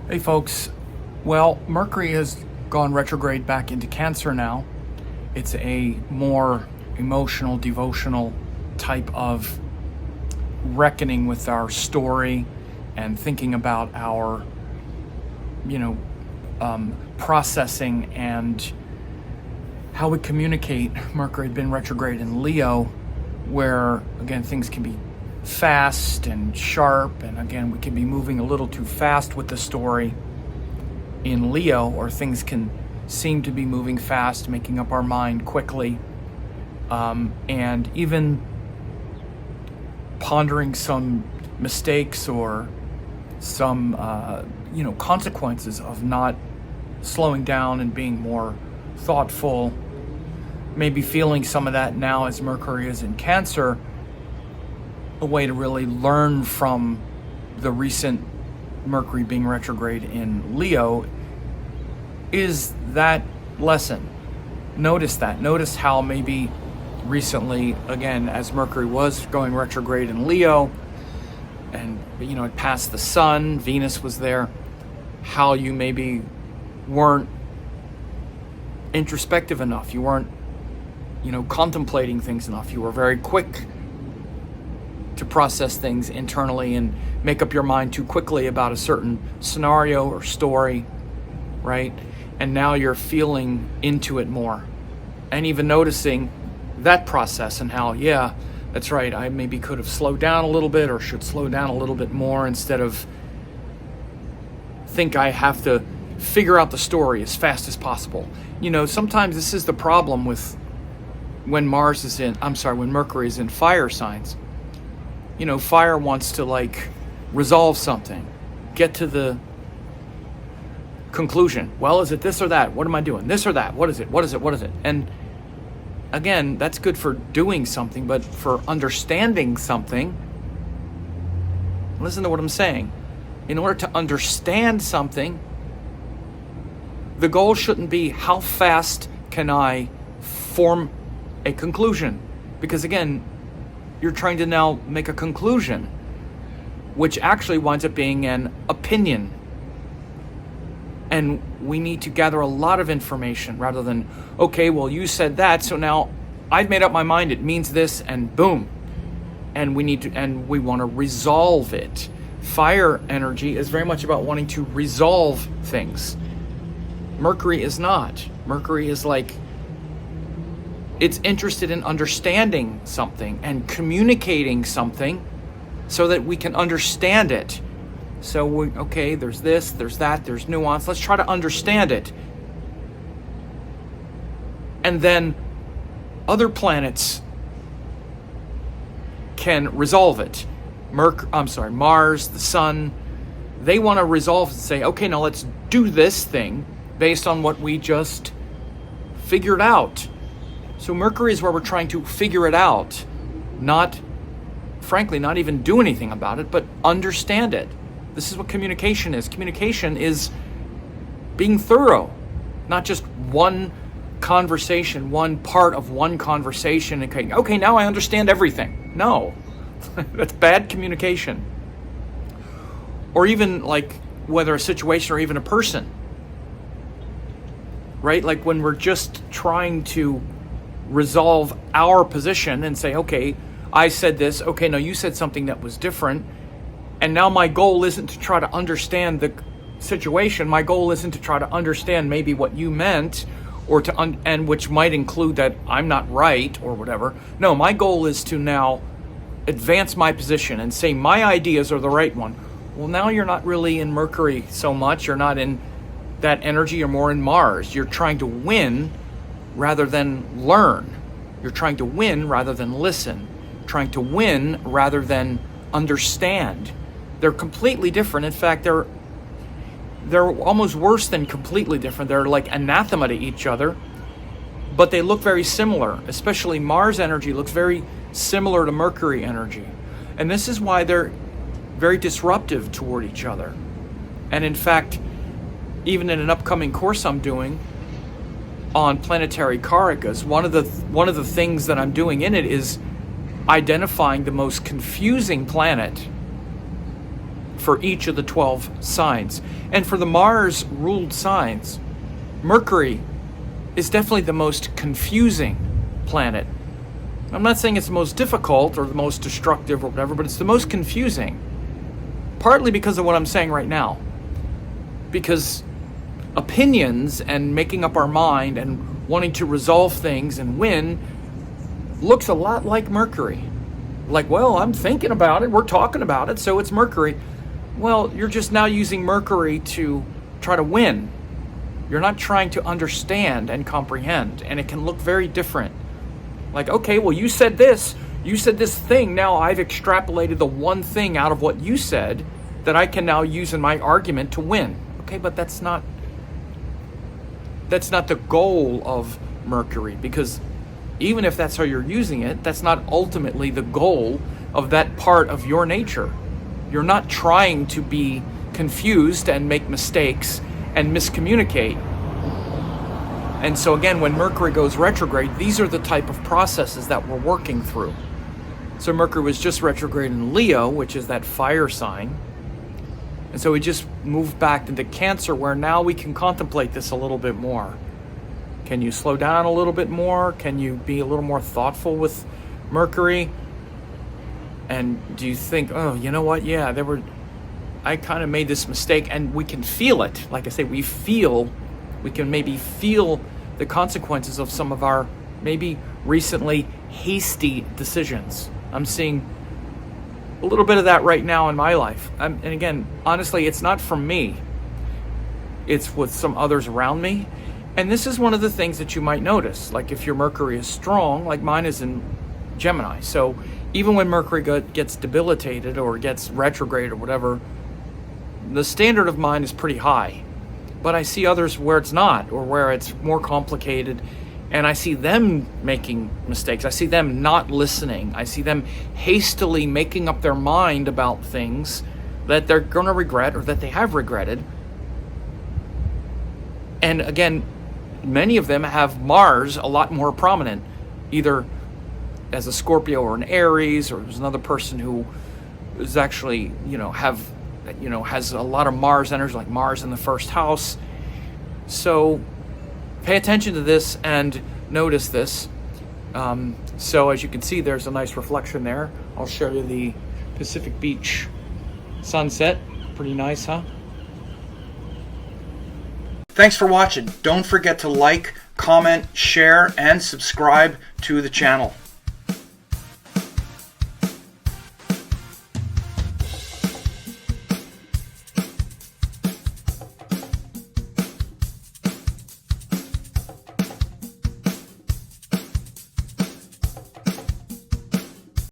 Hey folks, well, Mercury has gone retrograde back into Cancer now. It's a more emotional, devotional type of reckoning with our story and thinking about our, processing and how we communicate. Mercury had been retrograde in Leo, where, again, things can be fast and sharp, and again, we can be moving a little too fast with the story in Leo, or things can seem to be moving fast, making up our mind quickly, and even pondering some mistakes or some consequences of not slowing down and being more thoughtful. Maybe feeling some of that now as Mercury is in Cancer. A way to really learn from the recent Mercury being retrograde in Leo is that lesson. Notice that. Notice how maybe recently, again, as Mercury was going retrograde in Leo, and it passed the Sun, Venus was there, how you maybe weren't introspective enough. You weren't, contemplating things enough. You were very quick to process things internally and make up your mind too quickly about a certain scenario or story, right? And now you're feeling into it more and even noticing that process and how, yeah, that's right, I maybe could have slowed down a little bit or should slow down a little bit more instead of think I have to figure out the story as fast as possible. Sometimes this is the problem with when Mercury is in fire signs. Fire wants to resolve something, get to the conclusion. Well, is it this or that? What am I doing? This or that? What is it? What is it? What is it? And again, that's good for doing something, but for understanding something, listen to what I'm saying. In order to understand something, the goal shouldn't be how fast can I form a conclusion, because again, you're trying to now make a conclusion, which actually winds up being an opinion. And we need to gather a lot of information rather than, okay, well, you said that, so now I've made up my mind, it means this, and boom. And we want to resolve it. Fire energy is very much about wanting to resolve things. Mercury is not. Mercury is it's interested in understanding something and communicating something so that we can understand it. So, there's this, there's that, there's nuance. Let's try to understand it. And then other planets can resolve it. Mars, the Sun, they want to resolve and say, okay, now let's do this thing based on what we just figured out. So Mercury is where we're trying to figure it out, not even do anything about it, but understand it. This is what communication is. Communication is being thorough, not just one conversation, one part of one conversation, and okay, now I understand everything. No, that's bad communication. Or even whether a situation or even a person, right? When we're just trying to resolve our position and say, okay, I said this, okay, no, you said something that was different, and now my goal isn't to try to understand the situation. My goal isn't to try to understand maybe what you meant, or and which might include that I'm not right or whatever. No, my goal is to now advance my position and say my ideas are the right one. Well, now you're not really in Mercury so much. You're not in that energy. You're more in Mars. You're trying to win rather than learn. You're trying to win rather than listen. Trying to win rather than understand. They're completely different. In fact, they're almost worse than completely different. They're anathema to each other, but they look very similar. Especially Mars energy looks very similar to Mercury energy. And this is why they're very disruptive toward each other. And in fact, even in an upcoming course I'm doing on planetary karakas, one of the things that I'm doing in it is identifying the most confusing planet for each of the 12 signs. And for the Mars-ruled signs, Mercury is definitely the most confusing planet. I'm not saying it's the most difficult or the most destructive or whatever, but it's the most confusing. Partly because of what I'm saying right now. Because opinions and making up our mind and wanting to resolve things and win looks a lot like Mercury. Like, well, I'm thinking about it, we're talking about it, so it's Mercury. Well, you're just now using Mercury to try to win. You're not trying to understand and comprehend, and it can look very different. Like, okay, well, you said this thing, now I've extrapolated the one thing out of what you said that I can now use in my argument to win. Okay, but that's not the goal of Mercury, because even if that's how you're using it, that's not ultimately the goal of that part of your nature. You're not trying to be confused and make mistakes and miscommunicate. And so again, when Mercury goes retrograde, these are the type of processes that we're working through. So Mercury was just retrograde in Leo, which is that fire sign. And so we just moved back into Cancer, where now we can contemplate this a little bit more. Can you slow down a little bit more? Can you be a little more thoughtful with Mercury? And do you think, oh, you know what? Yeah, I kind of made this mistake, and we can feel it. Like I say, we can maybe feel the consequences of some of our maybe recently hasty decisions. I'm seeing a little bit of that right now in my life. And again, honestly, it's not from me. It's with some others around me. And this is one of the things that you might notice. Like if your Mercury is strong, like mine is in Gemini. So even when Mercury gets debilitated or gets retrograde or whatever, the standard of mine is pretty high. But I see others where it's not, or where it's more complicated, and I see them making mistakes. I see them not listening. I see them hastily making up their mind about things that they're going to regret or that they have regretted. And again, many of them have Mars a lot more prominent, either as a Scorpio or an Aries, or there's another person who is actually, has a lot of Mars energy, like Mars in the first house. So pay attention to this and notice this. So as you can see, there's a nice reflection there. I'll show you the Pacific Beach sunset. Pretty nice, huh? Thanks for watching. Don't forget to like, comment, share, and subscribe to the channel.